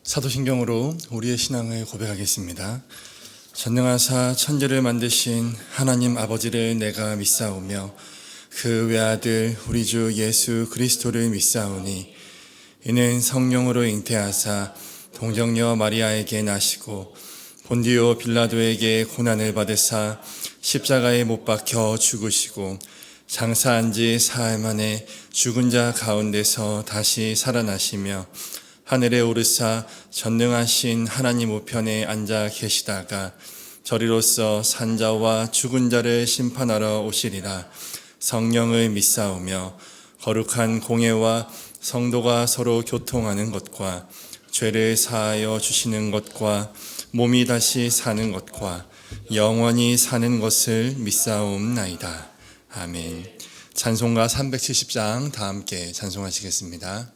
사도신경으로 우리의 신앙을 고백하겠습니다. 전능하사 천지를 만드신 하나님 아버지를 내가 믿사오며 그 외아들 우리 주 예수 그리스도를 믿사오니 이는 성령으로 잉태하사 동정녀 마리아에게 나시고 본디오 빌라도에게 고난을 받으사 십자가에 못 박혀 죽으시고 장사한 지 사흘 만에 죽은 자 가운데서 다시 살아나시며 하늘에 오르사 전능하신 하나님 우편에 앉아 계시다가 저리로서 산자와 죽은 자를 심판하러 오시리라. 성령을 믿사오며 거룩한 공예와 성도가 서로 교통하는 것과 죄를 사하여 주시는 것과 몸이 다시 사는 것과 영원히 사는 것을 믿사옵나이다. 아멘. 찬송가 370장 다 함께 찬송하시겠습니다.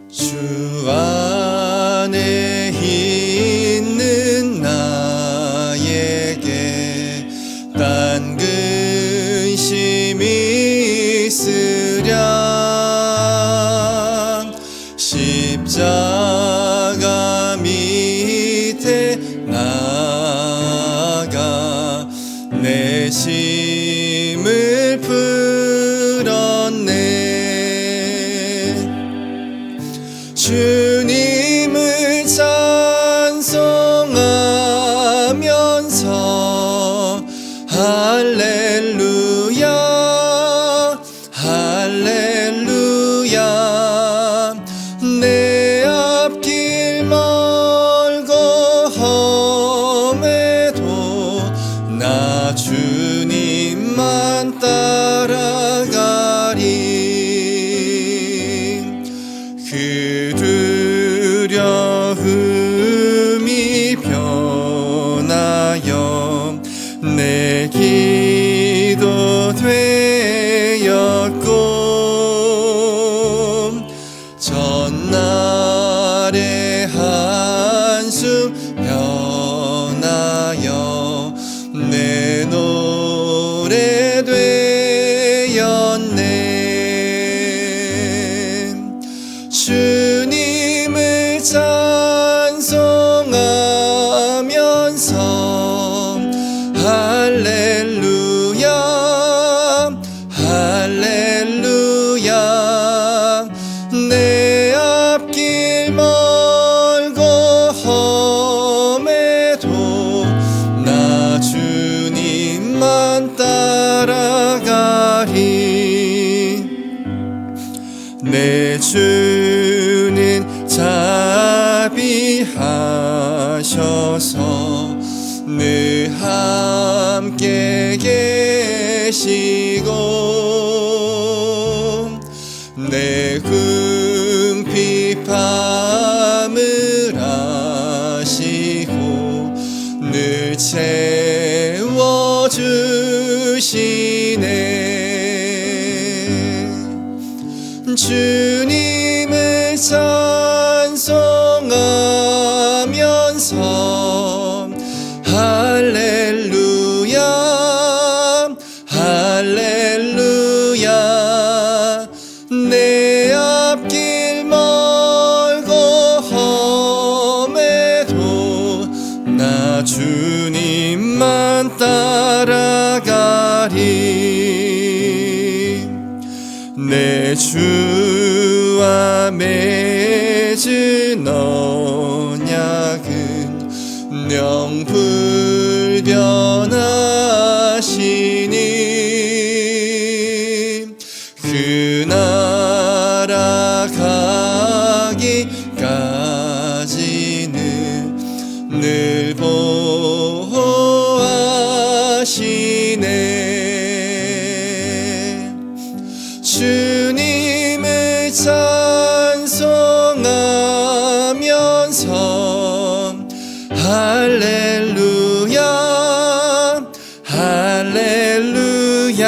주 안에 있는 나에게 딴 근심이 있으랴. 십자가 밑에 나아가 내 심을 풀었네. 주님을 찬송하면서 할렐루야 할렐루야. 내 앞길 멀고 험해도 나 주님만 따라가리. 그 두려움이 변하여 내 기도 되었고 전날의 한숨 변하여 내 노래 되었네. 주님을 찬송하면서 할렐루야 할렐루야. 내 앞길 멀고 험해도 나 주님만 따라가리. 내 주는 자비하셔서 늘 함께 계시고 내 궁핍함을 아시고 늘 채워주시네. 주님을 찬송하면서 할렐루야 할렐루야. 내 앞길 멀고 험해도 나 주님만 따라가리. 내 주와 맺은 언약은 영불변하시니 그 나라 가기까지는 늘 보호하시네. 주님을 찬송하면서 할렐루야 할렐루야.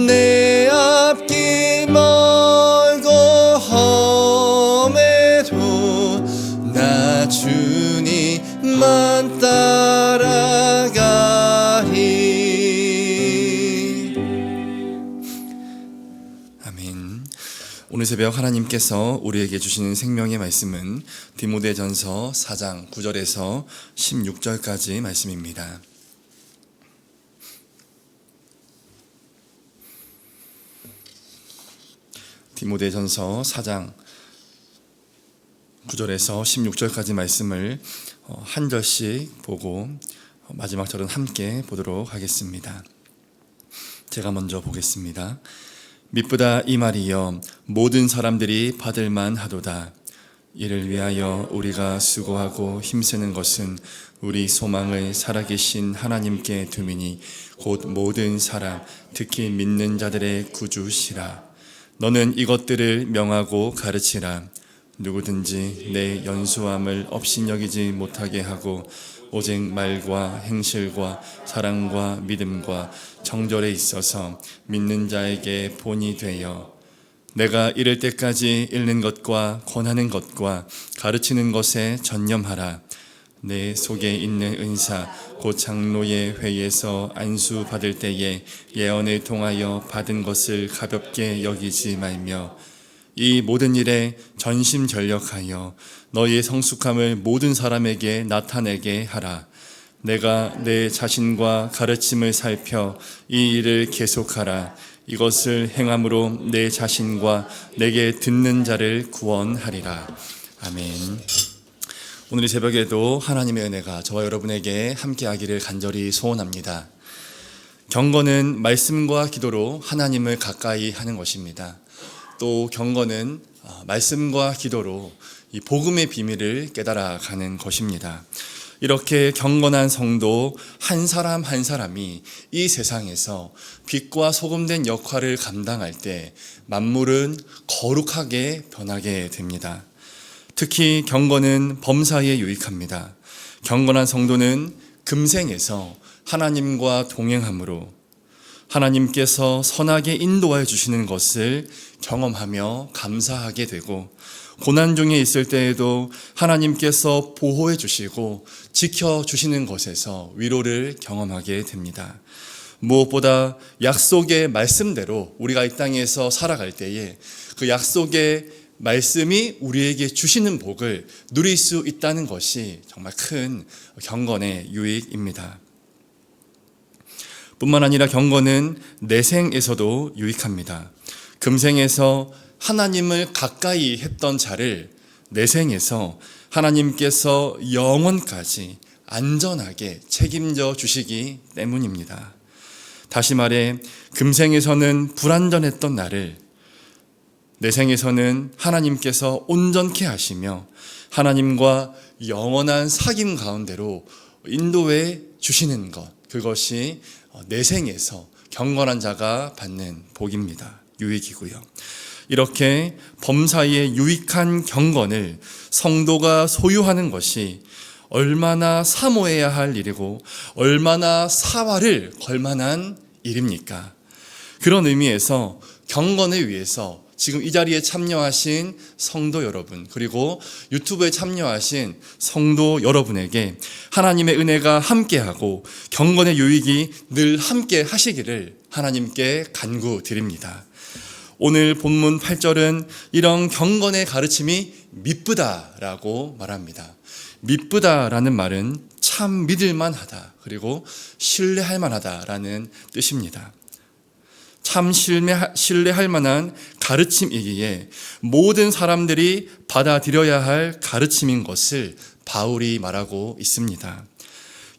내 앞길 멀고 험해도 나 오늘 새벽 하나님께서 우리에게 주시는 생명의 말씀은 디모데전서 4장 9절에서 16절까지 말씀입니다. 디모데전서 4장 9절에서 16절까지 말씀을 한 절씩 보고 마지막 절은 함께 보도록 하겠습니다. 제가 먼저 보겠습니다. 미쁘다 이 말이여 모든 사람들이 받을만 하도다. 이를 위하여 우리가 수고하고 힘쓰는 것은 우리 소망을 살아계신 하나님께 둠이니 곧 모든 사람 특히 믿는 자들의 구주시라. 너는 이것들을 명하고 가르치라. 누구든지 내 연수함을 업신여기지 못하게 하고 오직 말과 행실과 사랑과 믿음과 정절에 있어서 믿는 자에게 본이 되어 내가 이를 때까지 읽는 것과 권하는 것과 가르치는 것에 전념하라. 내 속에 있는 은사 곧 장로의 회의에서 안수 받을 때에 예언을 통하여 받은 것을 가볍게 여기지 말며 이 모든 일에 전심전력하여 너희의 성숙함을 모든 사람에게 나타내게 하라. 내가 내 자신과 가르침을 살펴 이 일을 계속하라. 이것을 행함으로 내 자신과 내게 듣는 자를 구원하리라. 아멘. 오늘 이 새벽에도 하나님의 은혜가 저와 여러분에게 함께하기를 간절히 소원합니다. 경건은 말씀과 기도로 하나님을 가까이 하는 것입니다. 또 경건은 말씀과 기도로 이 복음의 비밀을 깨달아가는 것입니다. 이렇게 경건한 성도 한 사람 한 사람이 이 세상에서 빛과 소금된 역할을 감당할 때 만물은 거룩하게 변하게 됩니다. 특히 경건은 범사에 유익합니다. 경건한 성도는 금생에서 하나님과 동행함으로 하나님께서 선하게 인도하여 주시는 것을 경험하며 감사하게 되고 고난 중에 있을 때에도 하나님께서 보호해 주시고 지켜주시는 것에서 위로를 경험하게 됩니다. 무엇보다 약속의 말씀대로 우리가 이 땅에서 살아갈 때에 그 약속의 말씀이 우리에게 주시는 복을 누릴 수 있다는 것이 정말 큰 경건의 유익입니다. 뿐만 아니라 경건은 내생에서도 유익합니다. 금생에서 하나님을 가까이 했던 자를 내생에서 하나님께서 영원까지 안전하게 책임져 주시기 때문입니다. 다시 말해 금생에서는 불안전했던 나를 내생에서는 하나님께서 온전케 하시며 하나님과 영원한 사귐 가운데로 인도해 주시는 것, 그것이 내생에서 경건한 자가 받는 복입니다. 유익이고요. 이렇게 범사의 유익한 경건을 성도가 소유하는 것이 얼마나 사모해야 할 일이고 얼마나 사활을 걸만한 일입니까? 그런 의미에서 경건을 위해서 지금 이 자리에 참여하신 성도 여러분, 그리고 유튜브에 참여하신 성도 여러분에게 하나님의 은혜가 함께하고 경건의 유익이 늘 함께 하시기를 하나님께 간구드립니다. 오늘 본문 8절은 이런 경건의 가르침이 미쁘다라고 말합니다. 미쁘다라는 말은 참 믿을만하다, 그리고 신뢰할 만하다라는 뜻입니다. 참 신뢰할 만한 가르침이기에 모든 사람들이 받아들여야 할 가르침인 것을 바울이 말하고 있습니다.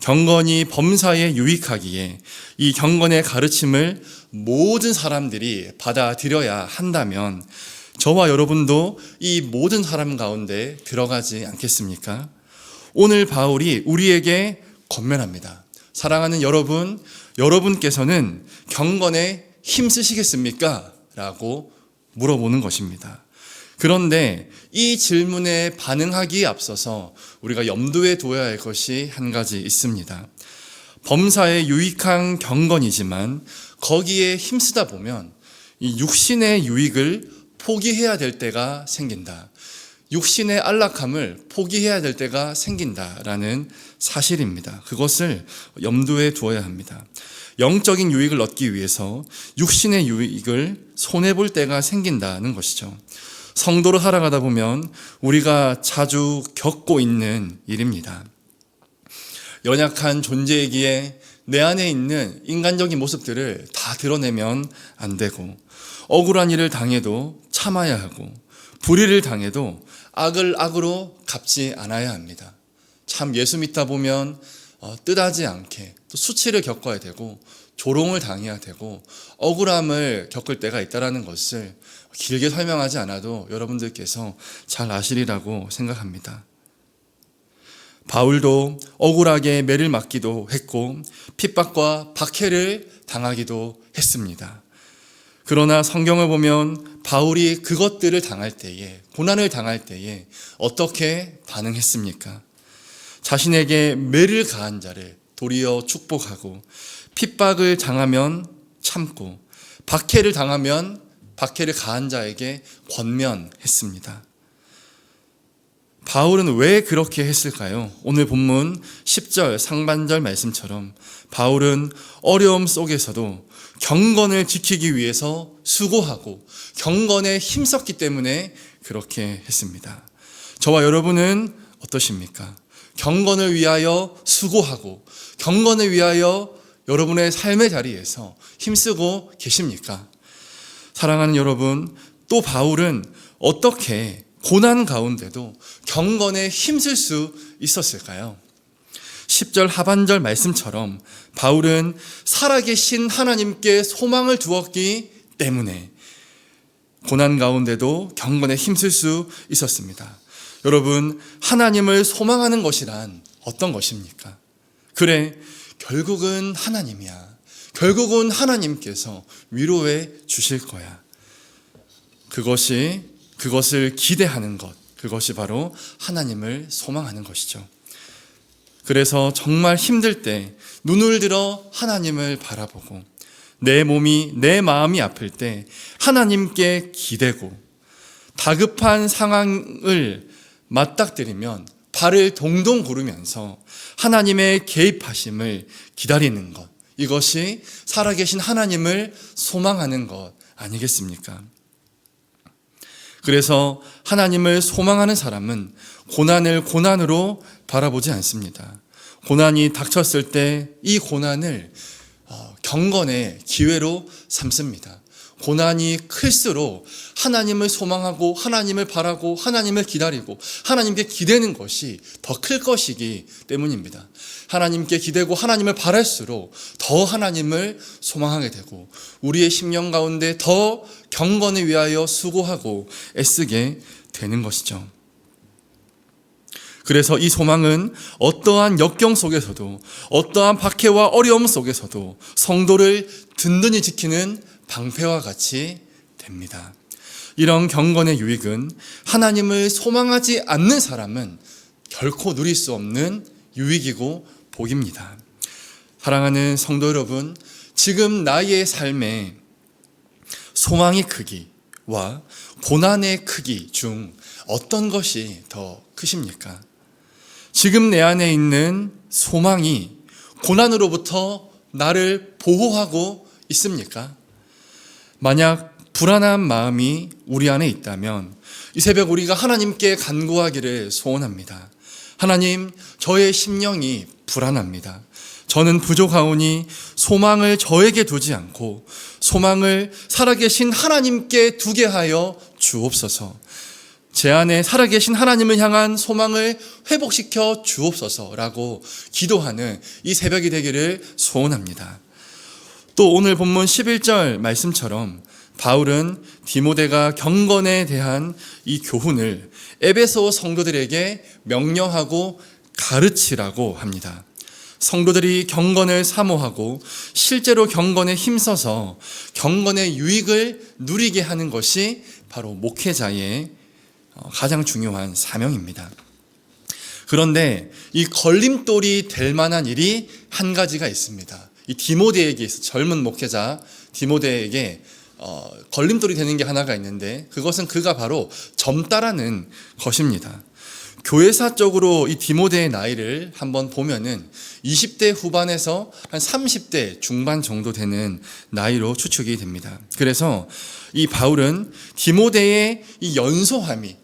경건이 범사에 유익하기에 이 경건의 가르침을 모든 사람들이 받아들여야 한다면 저와 여러분도 이 모든 사람 가운데 들어가지 않겠습니까? 오늘 바울이 우리에게 권면합니다. 사랑하는 여러분, 여러분께서는 경건에 힘쓰시겠습니까? 라고 물어보는 것입니다. 그런데 이 질문에 반응하기에 앞서서 우리가 염두에 둬야 할 것이 한 가지 있습니다. 범사에 유익한 경건이지만 거기에 힘쓰다 보면 이 육신의 유익을 포기해야 될 때가 생긴다. 육신의 안락함을 포기해야 될 때가 생긴다라는 사실입니다. 그것을 염두에 두어야 합니다. 영적인 유익을 얻기 위해서 육신의 유익을 손해볼 때가 생긴다는 것이죠. 성도로 살아가다 보면 우리가 자주 겪고 있는 일입니다. 연약한 존재이기에 내 안에 있는 인간적인 모습들을 다 드러내면 안 되고, 억울한 일을 당해도 참아야 하고, 불의를 당해도 악을 악으로 갚지 않아야 합니다. 참 예수 믿다 보면 뜻하지 않게 또 수치를 겪어야 되고 조롱을 당해야 되고 억울함을 겪을 때가 있다는 것을 길게 설명하지 않아도 여러분들께서 잘 아시리라고 생각합니다. 바울도 억울하게 매를 맞기도 했고 핍박과 박해를 당하기도 했습니다. 그러나 성경을 보면 바울이 그것들을 당할 때에, 고난을 당할 때에 어떻게 반응했습니까? 자신에게 매를 가한 자를 도리어 축복하고, 핍박을 당하면 참고, 박해를 당하면 박해를 가한 자에게 권면했습니다. 바울은 왜 그렇게 했을까요? 오늘 본문 10절 상반절 말씀처럼 바울은 어려움 속에서도 경건을 지키기 위해서 수고하고 경건에 힘썼기 때문에 그렇게 했습니다. 저와 여러분은 어떠십니까? 경건을 위하여 수고하고 경건을 위하여 여러분의 삶의 자리에서 힘쓰고 계십니까? 사랑하는 여러분, 또 바울은 어떻게 고난 가운데도 경건에 힘쓸 수 있었을까요? 10절 하반절 말씀처럼 바울은 살아계신 하나님께 소망을 두었기 때문에 고난 가운데도 경건에 힘쓸 수 있었습니다. 여러분, 하나님을 소망하는 것이란 어떤 것입니까? 그래, 결국은 하나님이야. 결국은 하나님께서 위로해 주실 거야. 그것을 기대하는 것, 그것이 바로 하나님을 소망하는 것이죠. 그래서 정말 힘들 때 눈을 들어 하나님을 바라보고, 내 몸이, 내 마음이 아플 때 하나님께 기대고, 다급한 상황을 맞닥뜨리면 발을 동동 구르면서 하나님의 개입하심을 기다리는 것, 이것이 살아계신 하나님을 소망하는 것 아니겠습니까? 그래서 하나님을 소망하는 사람은 고난을 고난으로 바라보지 않습니다. 고난이 닥쳤을 때 이 고난을 경건의 기회로 삼습니다. 고난이 클수록 하나님을 소망하고 하나님을 바라고 하나님을 기다리고 하나님께 기대는 것이 더 클 것이기 때문입니다. 하나님께 기대고 하나님을 바랄수록 더 하나님을 소망하게 되고 우리의 심령 가운데 더 경건을 위하여 수고하고 애쓰게 되는 것이죠. 그래서 이 소망은 어떠한 역경 속에서도, 어떠한 박해와 어려움 속에서도 성도를 든든히 지키는 방패와 같이 됩니다. 이런 경건의 유익은 하나님을 소망하지 않는 사람은 결코 누릴 수 없는 유익이고 복입니다. 사랑하는 성도 여러분, 지금 나의 삶에 소망의 크기와 고난의 크기 중 어떤 것이 더 크십니까? 지금 내 안에 있는 소망이 고난으로부터 나를 보호하고 있습니까? 만약 불안한 마음이 우리 안에 있다면 이 새벽 우리가 하나님께 간구하기를 소원합니다. 하나님, 저의 심령이 불안합니다. 저는 부족하오니 소망을 저에게 두지 않고 소망을 살아계신 하나님께 두게 하여 주옵소서. 제 안에 살아계신 하나님을 향한 소망을 회복시켜 주옵소서라고 기도하는 이 새벽이 되기를 소원합니다. 또 오늘 본문 11절 말씀처럼 바울은 디모데가 경건에 대한 이 교훈을 에베소 성도들에게 명령하고 가르치라고 합니다. 성도들이 경건을 사모하고 실제로 경건에 힘써서 경건의 유익을 누리게 하는 것이 바로 목회자의 가장 중요한 사명입니다. 그런데 이 걸림돌이 될 만한 일이 한 가지가 있습니다. 이 디모데에게 젊은 목회자 디모데에게 걸림돌이 되는 게 하나가 있는데 그것은 그가 바로 젊다라는 것입니다. 교회사적으로 이 디모데의 나이를 한번 보면은 20대 후반에서 한 30대 중반 정도 되는 나이로 추측이 됩니다. 그래서 이 바울은 디모데의 이 연소함이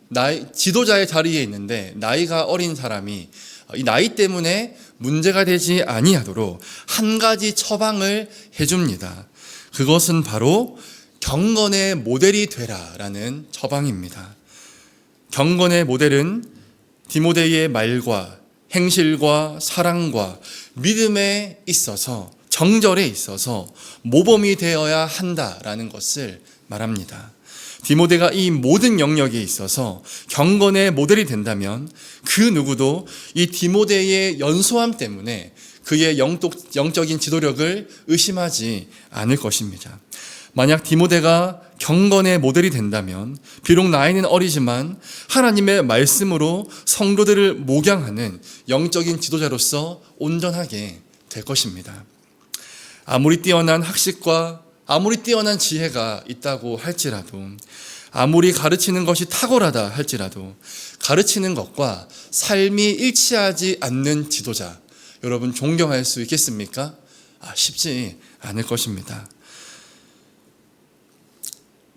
지도자의 자리에 있는데 나이가 어린 사람이 이 나이 때문에 문제가 되지 아니하도록 한 가지 처방을 해줍니다. 그것은 바로 경건의 모델이 되라라는 처방입니다. 경건의 모델은 디모데의 말과 행실과 사랑과 믿음에 있어서 정절에 있어서 모범이 되어야 한다라는 것을 말합니다. 디모데가 이 모든 영역에 있어서 경건의 모델이 된다면 그 누구도 이 디모데의 연소함 때문에 그의 영적인 지도력을 의심하지 않을 것입니다. 만약 디모데가 경건의 모델이 된다면 비록 나이는 어리지만 하나님의 말씀으로 성도들을 목양하는 영적인 지도자로서 온전하게 될 것입니다. 아무리 뛰어난 학식과 아무리 뛰어난 지혜가 있다고 할지라도, 아무리 가르치는 것이 탁월하다 할지라도 가르치는 것과 삶이 일치하지 않는 지도자, 여러분 존경할 수 있겠습니까? 쉽지 않을 것입니다.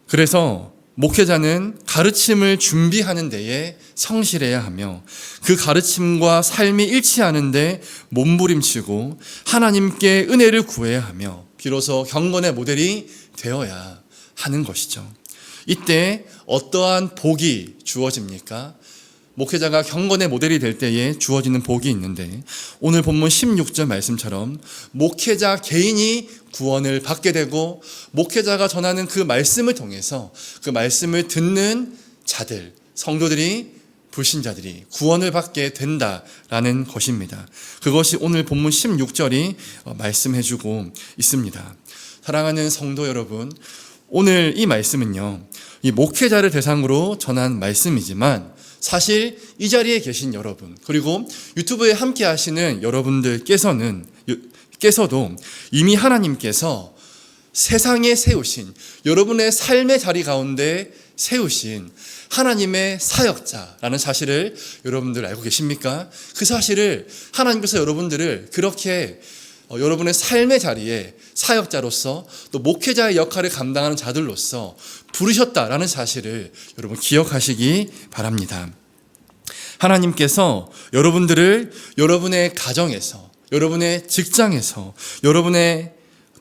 그래서 목회자는 가르침을 준비하는 데에 성실해야 하며 그 가르침과 삶이 일치하는 데 몸부림치고 하나님께 은혜를 구해야 하며 비로소 경건의 모델이 되어야 하는 것이죠. 이때 어떠한 복이 주어집니까? 목회자가 경건의 모델이 될 때에 주어지는 복이 있는데 오늘 본문 16절 말씀처럼 목회자 개인이 구원을 받게 되고 목회자가 전하는 그 말씀을 통해서 그 말씀을 듣는 자들, 성도들이, 불신자들이 구원을 받게 된다라는 것입니다. 그것이 오늘 본문 16절이 말씀해주고 있습니다. 사랑하는 성도 여러분, 오늘 이 말씀은요, 이 목회자를 대상으로 전한 말씀이지만 사실 이 자리에 계신 여러분, 그리고 유튜브에 함께 하시는 여러분들께서도 이미 하나님께서 세상에 세우신, 여러분의 삶의 자리 가운데 세우신 하나님의 사역자라는 사실을 여러분들 알고 계십니까? 그 사실을 하나님께서 여러분들을 그렇게 여러분의 삶의 자리에 사역자로서 또 목회자의 역할을 감당하는 자들로서 부르셨다라는 사실을 여러분 기억하시기 바랍니다. 하나님께서 여러분들을 여러분의 가정에서, 여러분의 직장에서, 여러분의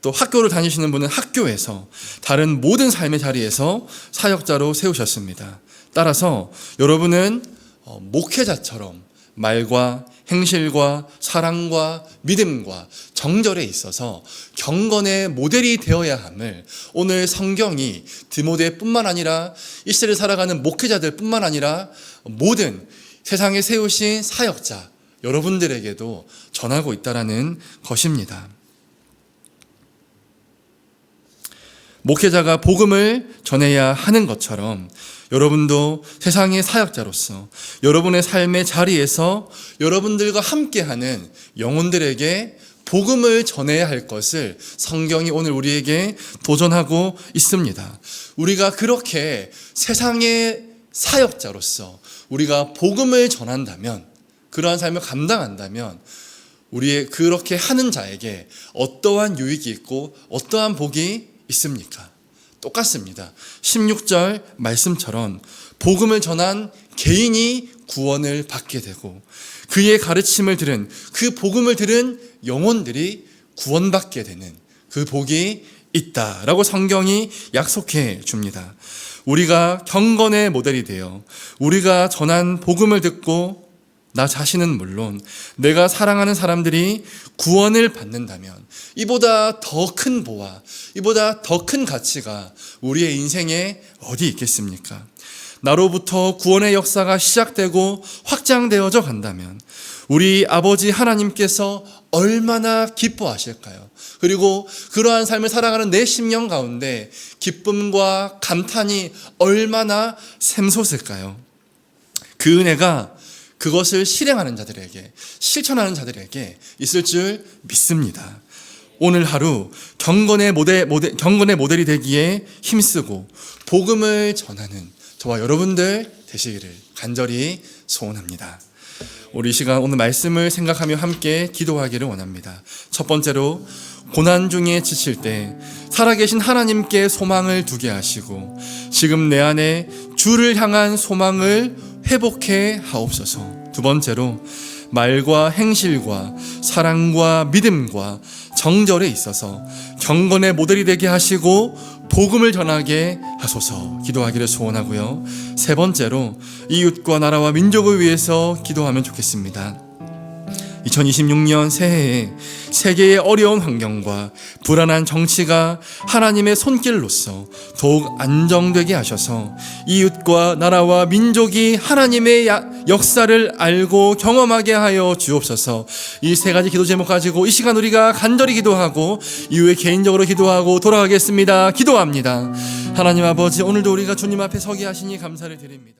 또 학교를 다니시는 분은 학교에서, 다른 모든 삶의 자리에서 사역자로 세우셨습니다. 따라서 여러분은 목회자처럼 말과 행실과 사랑과 믿음과 정절에 있어서 경건의 모델이 되어야 함을 오늘 성경이 디모데뿐만 아니라 이 시대를 살아가는 목회자들뿐만 아니라 모든 세상에 세우신 사역자 여러분들에게도 전하고 있다라는 것입니다. 목회자가 복음을 전해야 하는 것처럼 여러분도 세상의 사역자로서 여러분의 삶의 자리에서 여러분들과 함께하는 영혼들에게 복음을 전해야 할 것을 성경이 오늘 우리에게 도전하고 있습니다. 우리가 그렇게 세상의 사역자로서 우리가 복음을 전한다면, 그러한 삶을 감당한다면 우리의 그렇게 하는 자에게 어떠한 유익이 있고 어떠한 복이 있습니까? 똑같습니다. 16절 말씀처럼 복음을 전한 개인이 구원을 받게 되고 그의 가르침을 들은, 그 복음을 들은 영혼들이 구원받게 되는 그 복이 있다라고 성경이 약속해 줍니다. 우리가 경건의 모델이 되어 우리가 전한 복음을 듣고 나 자신은 물론 내가 사랑하는 사람들이 구원을 받는다면 이보다 더 큰 보화, 이보다 더 큰 가치가 우리의 인생에 어디 있겠습니까? 나로부터 구원의 역사가 시작되고 확장되어져 간다면 우리 아버지 하나님께서 얼마나 기뻐하실까요? 그리고 그러한 삶을 살아가는 내 심령 가운데 기쁨과 감탄이 얼마나 샘솟을까요? 그 은혜가 그것을 실행하는 자들에게, 실천하는 자들에게 있을 줄 믿습니다. 오늘 하루 경건의 모델이 되기에 힘쓰고 복음을 전하는 저와 여러분들 되시기를 간절히 소원합니다. 우리 시간 오늘 말씀을 생각하며 함께 기도하기를 원합니다. 첫 번째로 고난 중에 지칠 때 살아계신 하나님께 소망을 두게 하시고 지금 내 안에 주를 향한 소망을 회복해 하옵소서. 두 번째로 말과 행실과 사랑과 믿음과 정절에 있어서 경건의 모델이 되게 하시고 복음을 전하게 하소서 기도하기를 소원하고요. 세 번째로 이웃과 나라와 민족을 위해서 기도하면 좋겠습니다. 2026년 새해에 세계의 어려운 환경과 불안한 정치가 하나님의 손길로서 더욱 안정되게 하셔서 이웃과 나라와 민족이 하나님의 역사를 알고 경험하게 하여 주옵소서. 이 세 가지 기도 제목 가지고 이 시간 우리가 간절히 기도하고 이후에 개인적으로 기도하고 돌아가겠습니다. 기도합니다. 하나님 아버지, 오늘도 우리가 주님 앞에 서게 하시니 감사를 드립니다.